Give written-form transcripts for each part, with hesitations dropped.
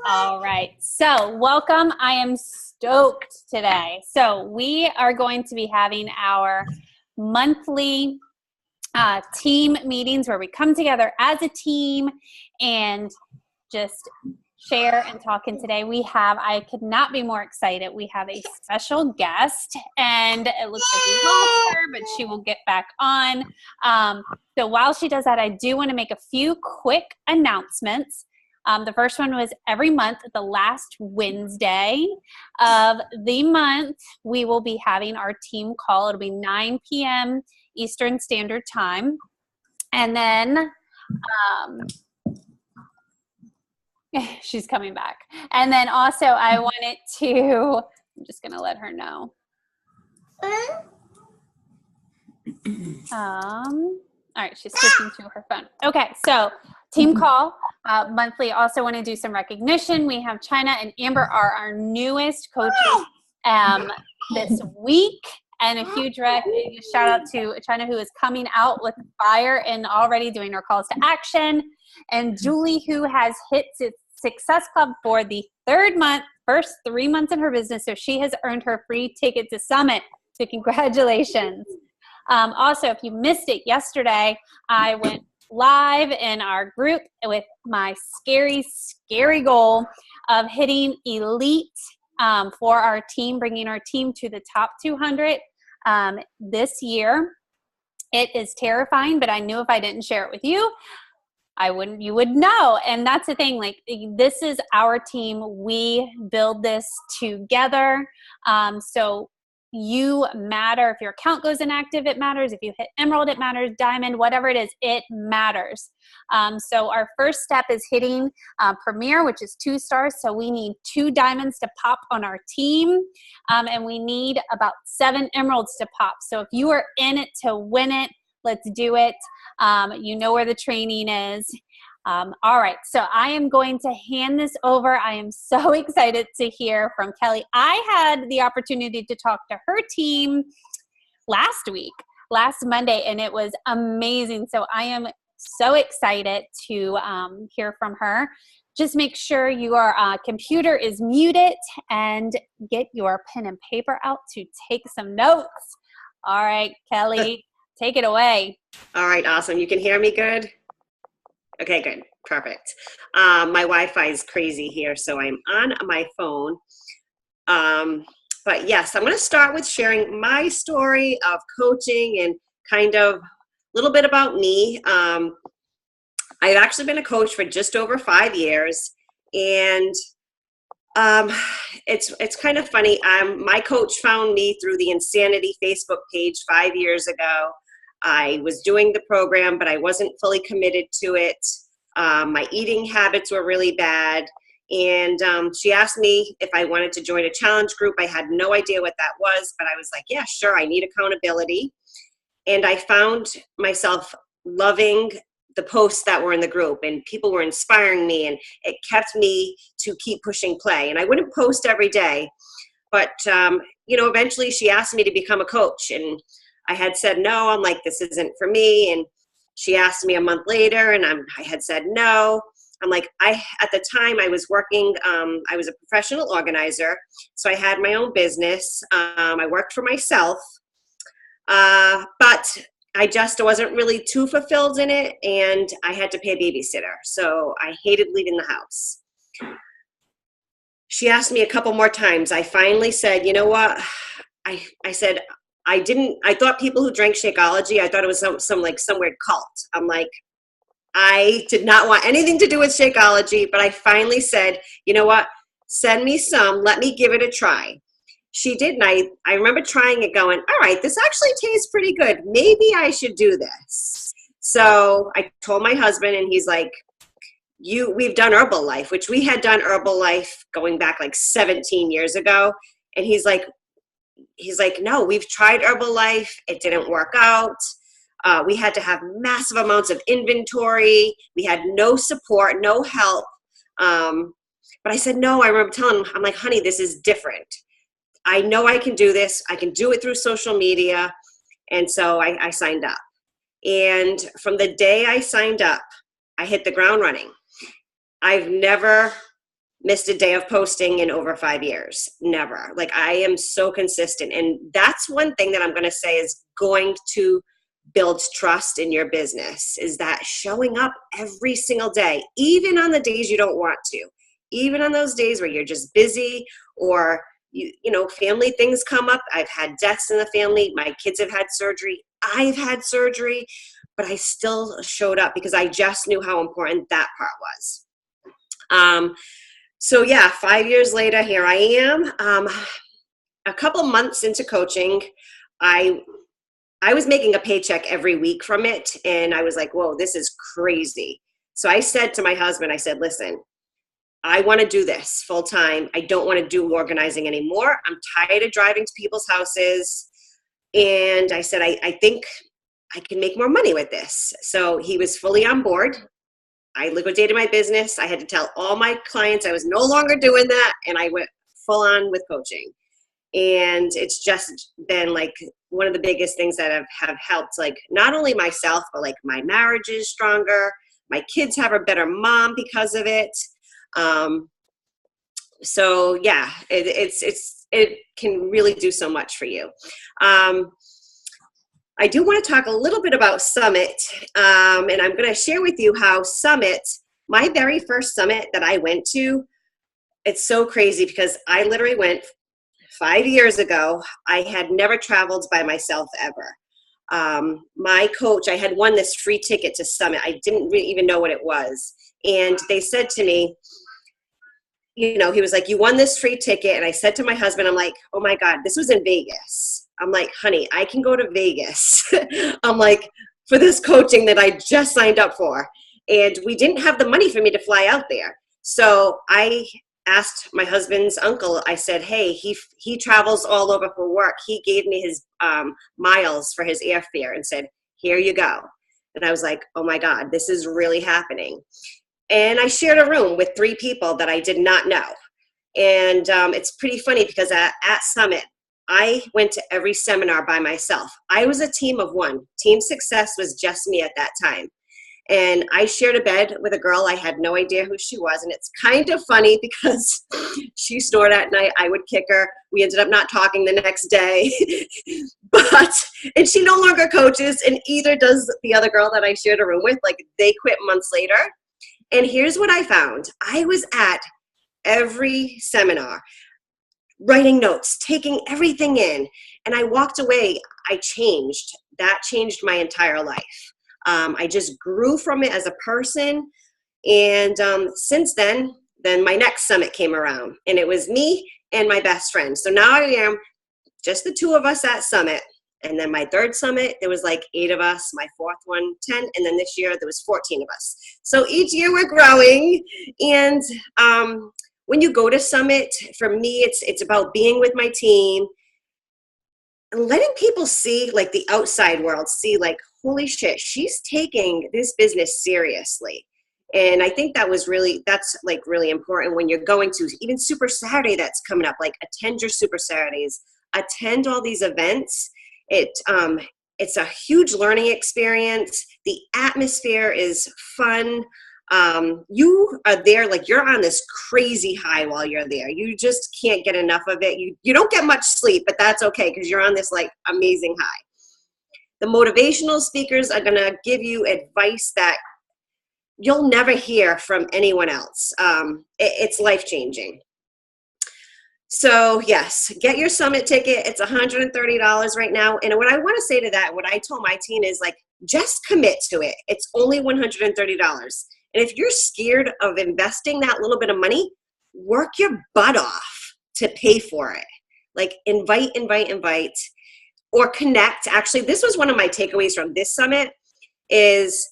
All right. So welcome. I am stoked today. So we are going to be having our monthly team meetings where we come together as a team and just share and talk. And today I could not be more excited. We have a special guest, and it looks like we lost her, but she will get back on. So while she does that, I do want to make a few quick announcements. The first one was every month, the last Wednesday of the month, we will be having our team call. It'll be 9 p.m. Eastern Standard Time. And then she's coming back. And then also I wanted to, I'm just going to let her know. All right, she's switching to her phone. Okay, so team call monthly. Also want to do some recognition. We have China and Amber are our newest coaches this week. And a huge shout out to China, who is coming out with fire and already doing her calls to action. And Julie, who has hit Success Club for the first 3 months in her business. So she has earned her free ticket to Summit. So congratulations. Also, if you missed it yesterday, I went live in our group with my scary goal of hitting elite for our team, bringing our team to the top 200 this year. It is terrifying, but I knew if I didn't share it with you, you would know. And that's the thing, like, this is our team. We build this together. So you matter. If your account goes inactive, it matters. If you hit Emerald, it matters. Diamond, whatever it is, it matters. So our first step is hitting Premier, which is 2 stars. So we need 2 diamonds to pop on our team. And we need about 7 emeralds to pop. So if you are in it to win it, let's do it. You know where the training is. All right, so I am going to hand this over. I am so excited to hear from Kelly. I had the opportunity to talk to her team last Monday, and it was amazing. So I am so excited to hear from her. Just make sure your computer is muted and get your pen and paper out to take some notes. All right, Kelly, take it away. All right, awesome. You can hear me good? Okay, good. Perfect. My Wi-Fi is crazy here, so I'm on my phone. But yes, I'm going to start with sharing my story of coaching and kind of a little bit about me. I've actually been a coach for just over 5 years, and it's kind of funny. My coach found me through the Insanity Facebook page 5 years ago. I was doing the program, but I wasn't fully committed to it. My eating habits were really bad. And she asked me if I wanted to join a challenge group. I had no idea what that was, but I was like, yeah, sure, I need accountability. And I found myself loving the posts that were in the group, and people were inspiring me, and it kept me to keep pushing play. And I wouldn't post every day, but eventually she asked me to become a coach, and I had said no. I'm like, this isn't for me. And she asked me a month later, and I had said no. I'm like, at the time I was working, I was a professional organizer. So I had my own business. I worked for myself, but I just wasn't really too fulfilled in it. And I had to pay a babysitter. So I hated leaving the house. She asked me a couple more times. I finally said, you know what? I said, I thought people who drank Shakeology, I thought it was some weird cult. I'm like, I did not want anything to do with Shakeology, but I finally said, you know what, send me some, let me give it a try. She did, and I remember trying it going, all right, this actually tastes pretty good. Maybe I should do this. So I told my husband, and he's like, we've done Herbalife, which we had done Herbalife going back like 17 years ago. And he's like, no, we've tried Herbalife. It didn't work out. We had to have massive amounts of inventory. We had no support, no help. But I said, no, I remember telling him, I'm like, honey, this is different. I know I can do this. I can do it through social media. And so I signed up. And from the day I signed up, I hit the ground running. I've never missed a day of posting in over 5 years. Never. Like, I am so consistent. And that's one thing that I'm going to say is going to build trust in your business, is that showing up every single day, even on the days you don't want to, even on those days where you're just busy, or you know, family things come up. I've had deaths in the family. My kids have had surgery. I've had surgery, but I still showed up because I just knew how important that part was. So yeah, 5 years later, here I am. A couple months into coaching, I was making a paycheck every week from it, and I was like, whoa, this is crazy. So I said to my husband, I said, listen, I want to do this full time. I don't want to do organizing anymore. I'm tired of driving to people's houses. And I said, I think I can make more money with this. So he was fully on board. I liquidated my business. I had to tell all my clients I was no longer doing that. And I went full on with coaching. And it's just been like one of the biggest things that have helped, like, not only myself, but like my marriage is stronger. My kids have a better mom because of it. So yeah, it can really do so much for you. I do want to talk a little bit about Summit, and I'm going to share with you how Summit, my very first Summit that I went to, it's so crazy because I literally went 5 years ago. I had never traveled by myself ever. My coach, I had won this free ticket to Summit. I didn't really even know what it was. And they said to me, you know, he was like, you won this free ticket. And I said to my husband, I'm like, oh my God, this was in Vegas. I'm like, honey, I can go to Vegas. I'm like, for this coaching that I just signed up for. And we didn't have the money for me to fly out there. So I asked my husband's uncle, I said, hey, he travels all over for work. He gave me his miles for his airfare and said, here you go. And I was like, oh my God, this is really happening. And I shared a room with 3 people that I did not know. And it's pretty funny because at Summit, I went to every seminar by myself. I was a team of 1. Team success was just me at that time. And I shared a bed with a girl. I had no idea who she was. And it's kind of funny because she snored at night. I would kick her. We ended up not talking the next day. And she no longer coaches, and either does the other girl that I shared a room with. Like, they quit months later. And here's what I found. I was at every seminar, writing notes, taking everything in. And I walked away. I changed. That changed my entire life. I just grew from it as a person. And since then my next summit came around, and it was me and my best friend. So now I am just the 2 of us at Summit. And then my 3rd summit, there was like 8 of us. My 4th one, 10. And then this year there was 14 of us. So each year we're growing. And when you go to Summit, for me, it's about being with my team and letting people see, like, the outside world, see, like, holy shit, she's taking this business seriously. And I think that's like really important when you're going to even Super Saturday that's coming up. Like, attend your Super Saturdays, attend all these events. It's a huge learning experience. The atmosphere is fun. You are there, like, you're on this crazy high while you're there. You just can't get enough of it. You don't get much sleep, but that's okay because you're on this, like, amazing high. The motivational speakers are going to give you advice that you'll never hear from anyone else. It's life-changing. So yes, get your Summit ticket. It's $130 right now. And what I want to say to that, what I told my team is, like, just commit to it. It's only $130. And if you're scared of investing that little bit of money, work your butt off to pay for it. Like, invite, or connect. Actually, this was one of my takeaways from this summit, is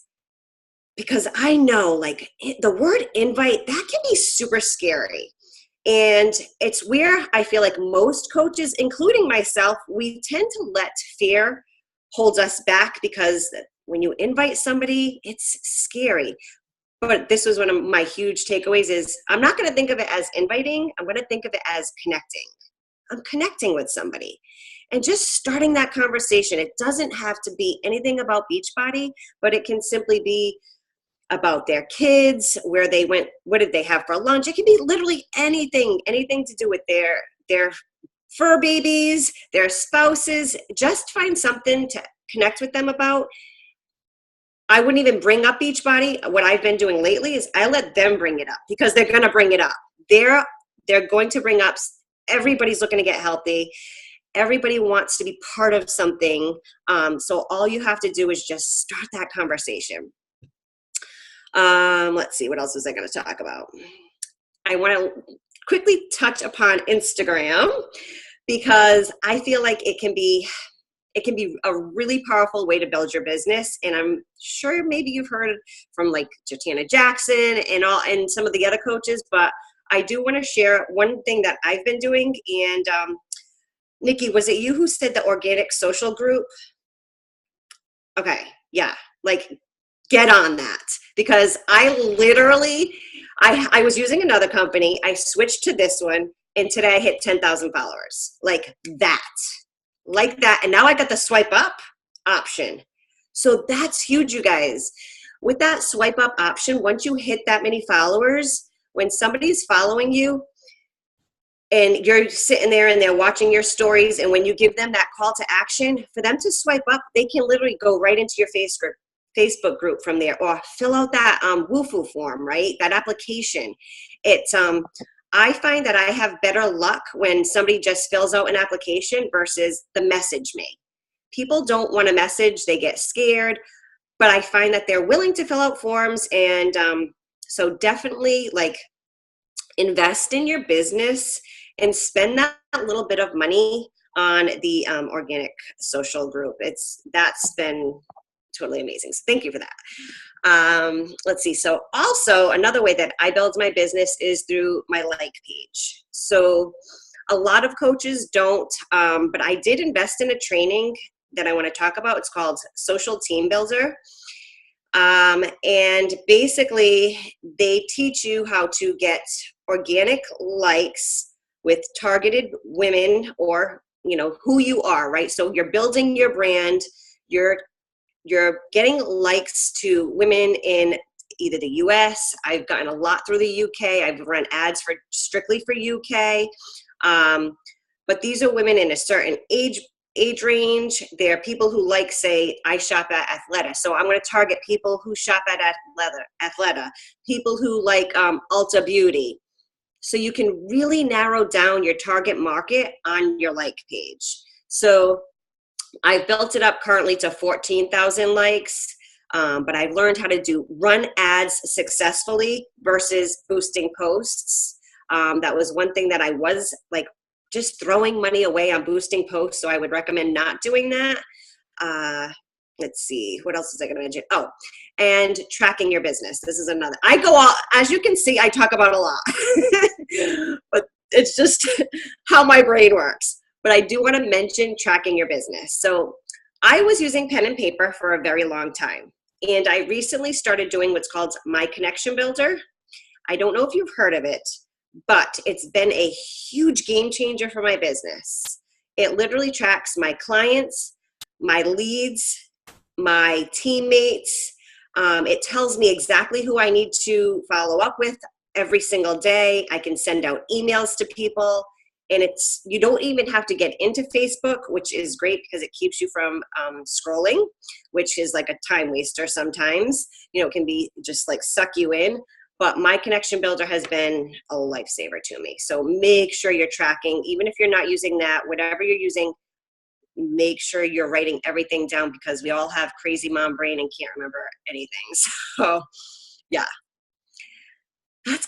because I know, like, the word invite, that can be super scary. And it's where I feel like most coaches, including myself, we tend to let fear hold us back, because when you invite somebody, it's scary. But this was one of my huge takeaways, is I'm not going to think of it as inviting. I'm going to think of it as connecting. I'm connecting with somebody and just starting that conversation. It doesn't have to be anything about Beachbody, but it can simply be, about their kids, where they went, what did they have for lunch. It can be literally anything to do with their fur babies, their spouses. Just find something to connect with them about. I wouldn't even bring up Beachbody. What I've been doing lately is I let them bring it up, because they're going to bring it up. They're going to bring up, everybody's looking to get healthy. Everybody wants to be part of something. So all you have to do is just start that conversation. Let's see, what else was I going to talk about? I want to quickly touch upon Instagram, because I feel like it can be a really powerful way to build your business. And I'm sure maybe you've heard from like Jatana Jackson and some of the other coaches, but I do want to share one thing that I've been doing. And Nikki, was it you who said the organic social group? Okay. Yeah. Like, get on that, because I literally, I was using another company. I switched to this one, and today I hit 10,000 followers. Like that. And now I got the swipe up option. So that's huge, you guys. With that swipe up option, once you hit that many followers, when somebody's following you and you're sitting there and they're watching your stories, and when you give them that call to action for them to swipe up, they can literally go right into your Facebook group from there, or fill out that WooFoo form, right? That application. It's I find that I have better luck when somebody just fills out an application versus the message me. People don't want to message, they get scared, but I find that they're willing to fill out forms. And so definitely, like, invest in your business and spend that little bit of money on the organic social group. That's been totally amazing. So thank you for that. Let's see. So also another way that I build my business is through my like page. So a lot of coaches don't, but I did invest in a training that I want to talk about. It's called Social Team Builder. And basically they teach you how to get organic likes with targeted women, or, you know, who you are, right? So you're building your brand, you're getting likes to women in either the US. I've gotten a lot through the UK. I've run ads strictly for UK. But these are women in a certain age range. They're people who like, say, I shop at Athleta. So I'm going to target people who shop at Athleta, people who like Ulta Beauty. So you can really narrow down your target market on your like page. So I've built it up currently to 14,000 likes, but I've learned how to run ads successfully versus boosting posts. That was one thing that I was like just throwing money away on boosting posts, so I would recommend not doing that. Let's see, what else was I going to mention? Oh, and tracking your business. This is another. I go all, as you can see, I talk about a lot, but it's just how my brain works. But I do want to mention tracking your business. So I was using pen and paper for a very long time. And I recently started doing what's called My Connection Builder. I don't know if you've heard of it, but it's been a huge game changer for my business. It literally tracks my clients, my leads, my teammates. It tells me exactly who I need to follow up with every single day. I can send out emails to people. And you don't even have to get into Facebook, which is great because it keeps you from scrolling, which is like a time waster sometimes. You know, it can be just like suck you in. But My Connection Builder has been a lifesaver to me. So make sure you're tracking, even if you're not using that, whatever you're using, make sure you're writing everything down, because we all have crazy mom brain and can't remember anything. So yeah. That's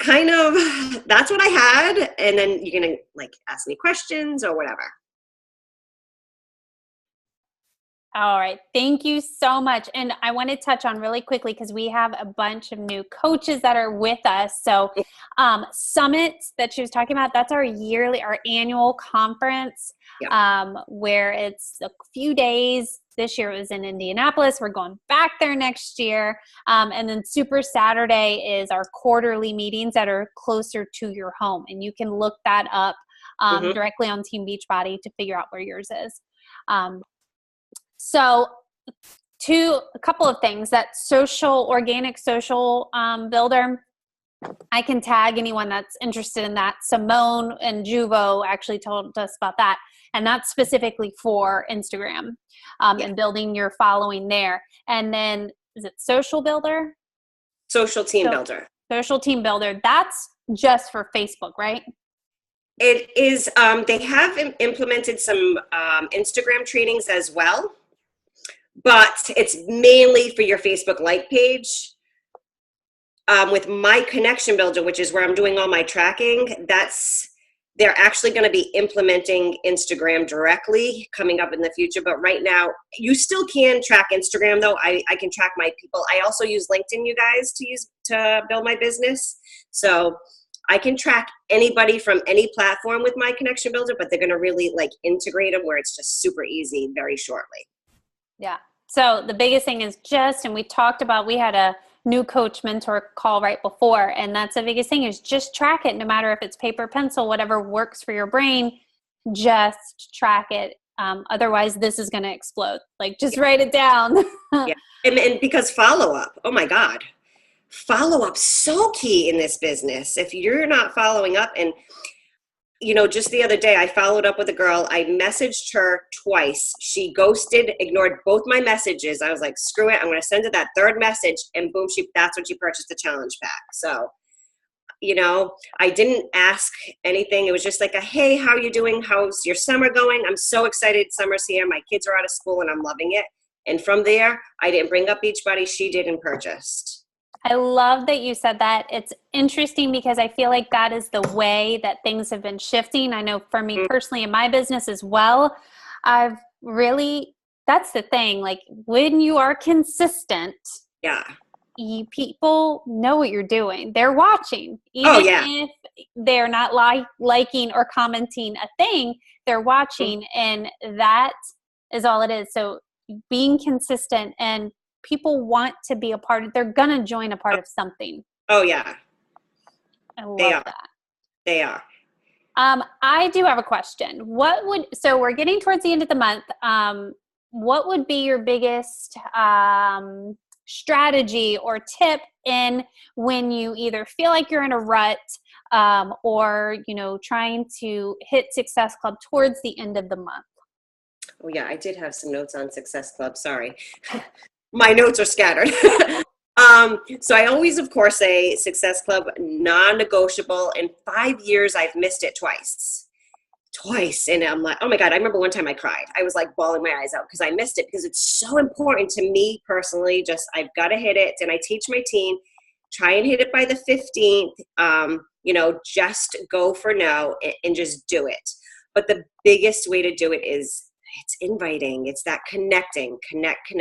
what I had. And then you're going to like ask me questions or whatever. All right. Thank you so much. And I want to touch on really quickly, because we have a bunch of new coaches that are with us. So Summit that she was talking about, that's our annual conference, where it's a few days. This year it was in Indianapolis. We're going back there next year. And then Super Saturday is our quarterly meetings that are closer to your home. And you can look that up directly on Team Beachbody to figure out where yours is. So a couple of things. That organic social builder, I can tag anyone that's interested in that. Simone and Juvo actually told us about that. And that's specifically for Instagram and building your following there. And then is it Social Builder? Social Team Builder. Social Team Builder. That's just for Facebook, right? It is. They have implemented some Instagram trainings as well, but it's mainly for your Facebook like page. With my connection builder, which is where I'm doing all my tracking, they're actually going to be implementing Instagram directly coming up in the future. But right now, you still can track Instagram though. I can track my people. I also use LinkedIn, you guys, to build my business. So I can track anybody from any platform with my connection builder, but they're going to really like integrate them where it's just super easy very shortly. Yeah. So the biggest thing is and we talked about, we had a new coach mentor call right before, and that's the biggest thing is just track it. No matter if it's paper, pencil, whatever works for your brain, just track it. Otherwise this is going to explode. Like just write it down. Yeah. And because follow-up, oh my God, follow-up so key in this business. If you're not following up, and just the other day I followed up with a girl. I messaged her twice. She ghosted, ignored both my messages. I was like, screw it. I'm going to send her that third message, and boom, that's when she purchased the challenge pack. So, I didn't ask anything. It was just like hey, how are you doing? How's your summer going? I'm so excited. Summer's here. My kids are out of school and I'm loving it. And from there, I didn't bring up Beachbody. She did and purchased. I love that you said that. It's interesting because I feel like that is the way that things have been shifting. I know for me personally in my business as well, that's the thing. Like when you are consistent, people know what you're doing. They're watching. Even if they're not liking or commenting a thing, they're watching, and that is all it is. So being consistent, and people want to be a part of, they're going to join a part of something. Oh yeah. I love that. They are. I do have a question. So we're getting towards the end of the month. What would be your biggest strategy or tip when you either feel like you're in a rut or, trying to hit Success Club towards the end of the month? Oh yeah, I did have some notes on Success Club. Sorry. My notes are scattered. So I always, of course, say Success Club, non-negotiable. In 5 years, I've missed it twice. And I'm like, oh my God, I remember one time I cried. I was like bawling my eyes out because I missed it, because it's so important to me personally. I've got to hit it. And I teach my team, try and hit it by the 15th. Just go for no and just do it. But the biggest way to do it is it's inviting. It's that connecting, connect.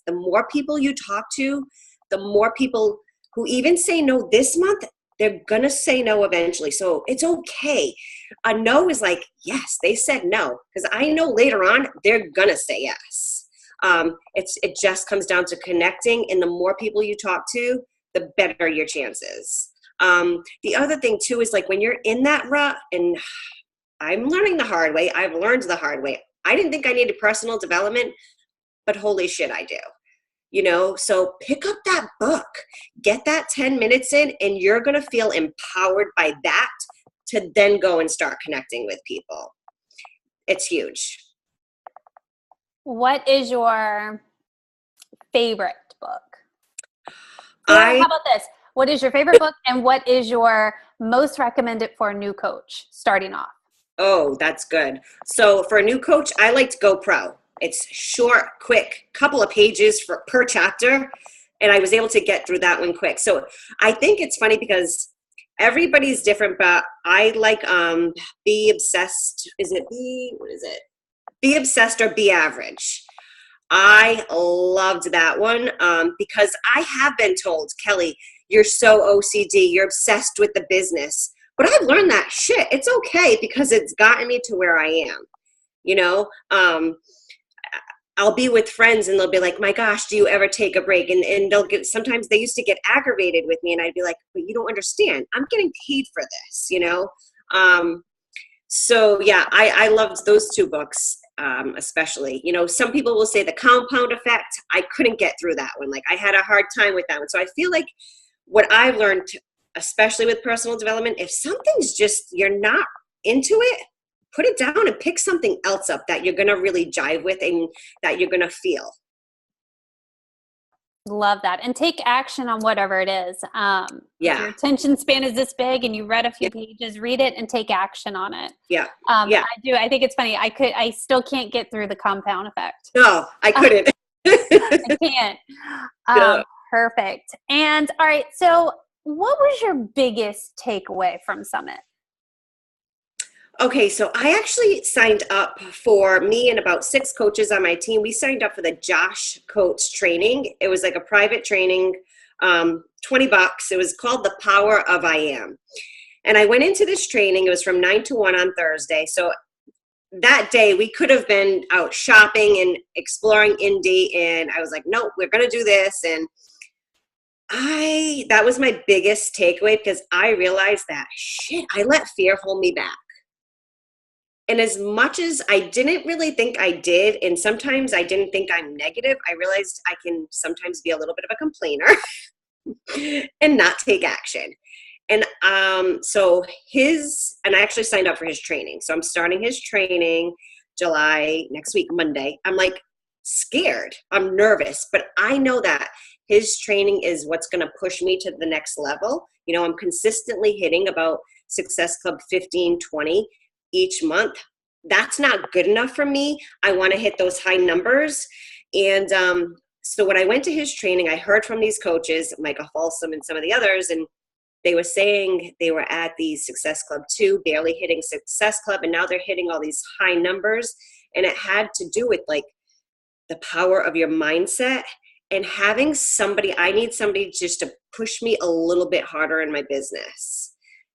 The more people you talk to, the more people who even say no this month, they're going to say no eventually. So it's okay. A no is like, yes, they said no, because I know later on they're going to say yes. It just comes down to connecting, and the more people you talk to, the better your chances. The other thing too is like when you're in that rut, and I'm learning the hard way. I've learned the hard way. I didn't think I needed personal development, but holy shit, I do. So pick up that book, get that 10 minutes in, and you're going to feel empowered by that to then go and start connecting with people. It's huge. What is your favorite book? How about this? What is your favorite book, and what is your most recommended for a new coach starting off? Oh, that's good. So for a new coach, I like to go pro. It's short, quick, couple of pages per chapter. And I was able to get through that one quick. So I think it's funny because everybody's different, but I like Be Obsessed. Be Obsessed or Be Average. I loved that one because I have been told, Kelly, you're so OCD. You're obsessed with the business. But I've learned that shit. It's okay because it's gotten me to where I am. I'll be with friends and they'll be like, my gosh, do you ever take a break? And sometimes they used to get aggravated with me, and I'd be like, but you don't understand. I'm getting paid for this, So yeah, I loved those two books. especially. Some people will say the compound effect. I couldn't get through that one. Like I had a hard time with that one. So I feel like what I've learned, especially with personal development, if something's just, you're not into it, put it down and pick something else up that you're going to really jive with and that you're going to feel. Love that. And take action on whatever it is. If your attention span is this big and you read a few pages, read it and take action on it. I do. I think it's funny. I still can't get through the compound effect. No, I couldn't. I can't. Perfect. And all right. So what was your biggest takeaway from Summit? Okay, so I actually signed up for me and about 6 coaches on my team. We signed up for the Josh Coates training. It was like a private training, $20. It was called The Power of I Am. And I went into this training. It was from 9 to 1 on Thursday. So that day we could have been out shopping and exploring Indy. And I was like, no, we're going to do this. And that was my biggest takeaway because I realized that, I let fear hold me back. And as much as I didn't really think I did, and sometimes I didn't think I'm negative, I realized I can sometimes be a little bit of a complainer and not take action. And and I actually signed up for his training. So I'm starting his training next week, Monday. I'm like scared. I'm nervous, but I know that his training is what's going to push me to the next level. I'm consistently hitting about Success Club 15, 20 each month. That's not good enough for me. I want to hit those high numbers. And so when I went to his training, I heard from these coaches, Michael Folsom and some of the others, and they were saying they were at the Success Club 2, barely hitting Success Club, and now they're hitting all these high numbers. And it had to do with like the power of your mindset and having I need somebody just to push me a little bit harder in my business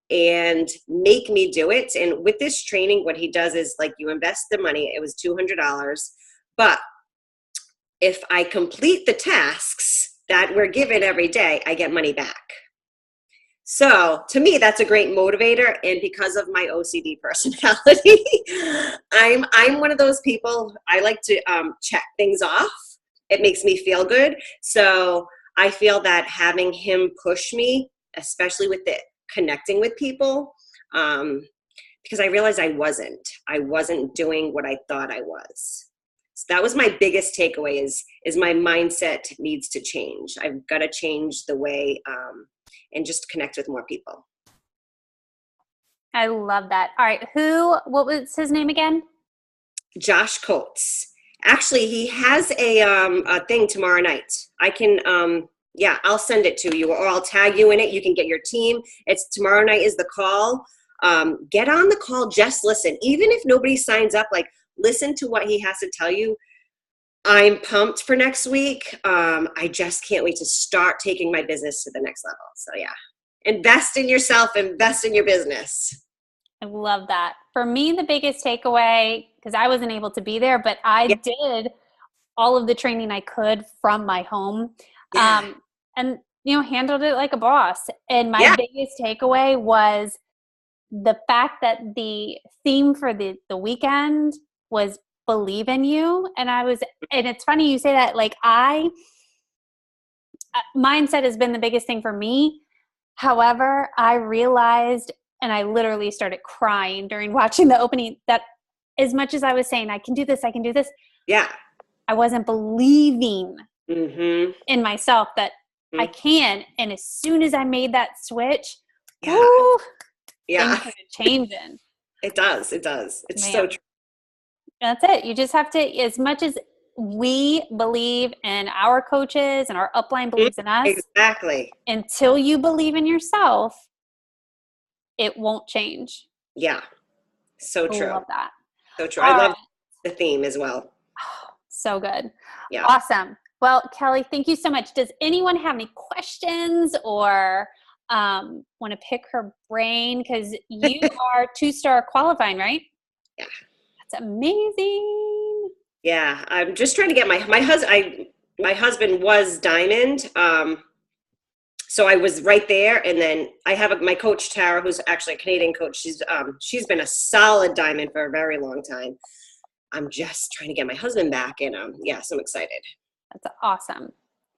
and make me do it. And with this training, what he does is like you invest the money. It was $200, but if I complete the tasks that we're given every day, I get money back. So to me, that's a great motivator. And because of my OCD personality, I'm one of those people. I like to check things off. It makes me feel good. So I feel that having him push me, especially with the connecting with people, because I realized I wasn't doing what I thought I was. So that was my biggest takeaway is my mindset needs to change. I've got to change the way and just connect with more people. I love that. All right. What was his name again? Josh Coates. Actually, he has a thing tomorrow night. I can, I'll send it to you or I'll tag you in it. You can get your team. It's tomorrow night is the call. Get on the call. Just listen. Even if nobody signs up, like listen to what he has to tell you. I'm pumped for next week. I just can't wait to start taking my business to the next level. So yeah, invest in yourself, invest in your business. I love that. For me, the biggest takeaway, because I wasn't able to be there, but I did all of the training I could from my home, and handled it like a boss. And my biggest takeaway was the fact that the theme for the weekend was believe in you. And it's funny you say that, like mindset has been the biggest thing for me. However, I realized, and I literally started crying during watching the opening, that as much as I was saying, I can do this, I wasn't believing in myself that I can. And as soon as I made that switch, things started changing. It does. It's so true. That's it. You just have to, as much as we believe in our coaches and our upline believes in us. Exactly. Until you believe in yourself, it won't change. Yeah. So true. I love that. So true. I love the theme as well. So good. Yeah. Awesome. Well, Kelly, thank you so much. Does anyone have any questions or want to pick her brain? Because you are 2-star qualifying, right? Yeah. That's amazing. Yeah. I'm just trying to get my husband. My husband was diamond. So I was right there. And then I have my coach, Tara, who's actually a Canadian coach. She's been a solid diamond for a very long time. I'm just trying to get my husband back. And yes, I'm excited. That's awesome.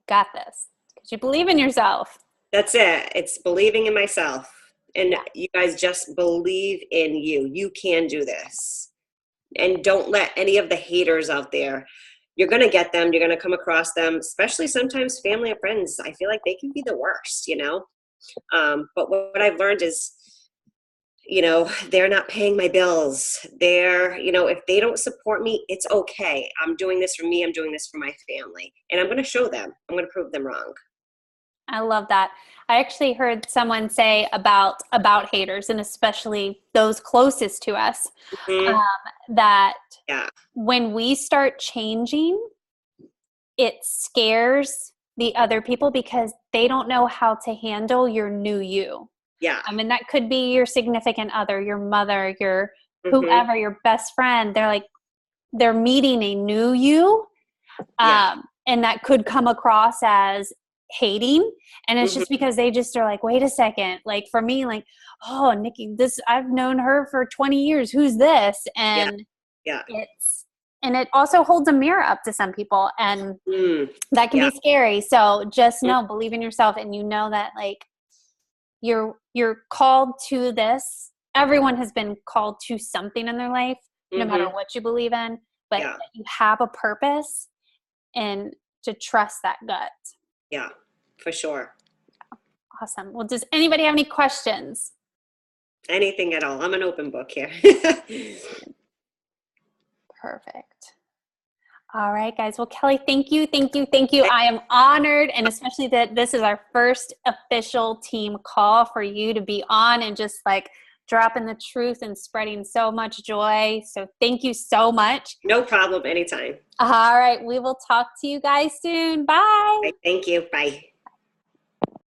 Got this. Because you believe in yourself. That's it. It's believing in myself. And Yeah. you guys just believe in you. You can do this. And don't let any of the haters out there. You're going to get them. You're going to come across them, especially sometimes family and friends. I feel like they can be the worst, you know. But what I've learned is, you know, they're not paying my bills. They're, you know, if they don't support me, it's okay. I'm doing this for me. I'm doing this for my family. And I'm going to show them. I'm going to prove them wrong. I love that. I actually heard someone say about haters, and especially those closest to us, that when we start changing, it scares the other people because they don't know how to handle your new you. Yeah. I mean, that could be your significant other, your mother, your whoever, your best friend. They're meeting a new you. And that could come across as hating. And it's just because they just are like, wait a second. Like for me, like, oh, Nikki, I've known her for 20 years. Who's this? And and it also holds a mirror up to some people, and that can be scary. So just know, believe in yourself, and you know that like you're called to this. Everyone has been called to something in their life, no matter what you believe in, but you have a purpose, and to trust that gut. Yeah, for sure. Awesome. Well, does anybody have any questions? Anything at all. I'm an open book here. Perfect. All right, guys. Well, Kelly, thank you. I am honored, and especially that this is our first official team call for you to be on and just like dropping the truth and spreading so much joy. So thank you so much. No problem. Anytime. All right. We will talk to you guys soon. Bye. Thank you. Bye.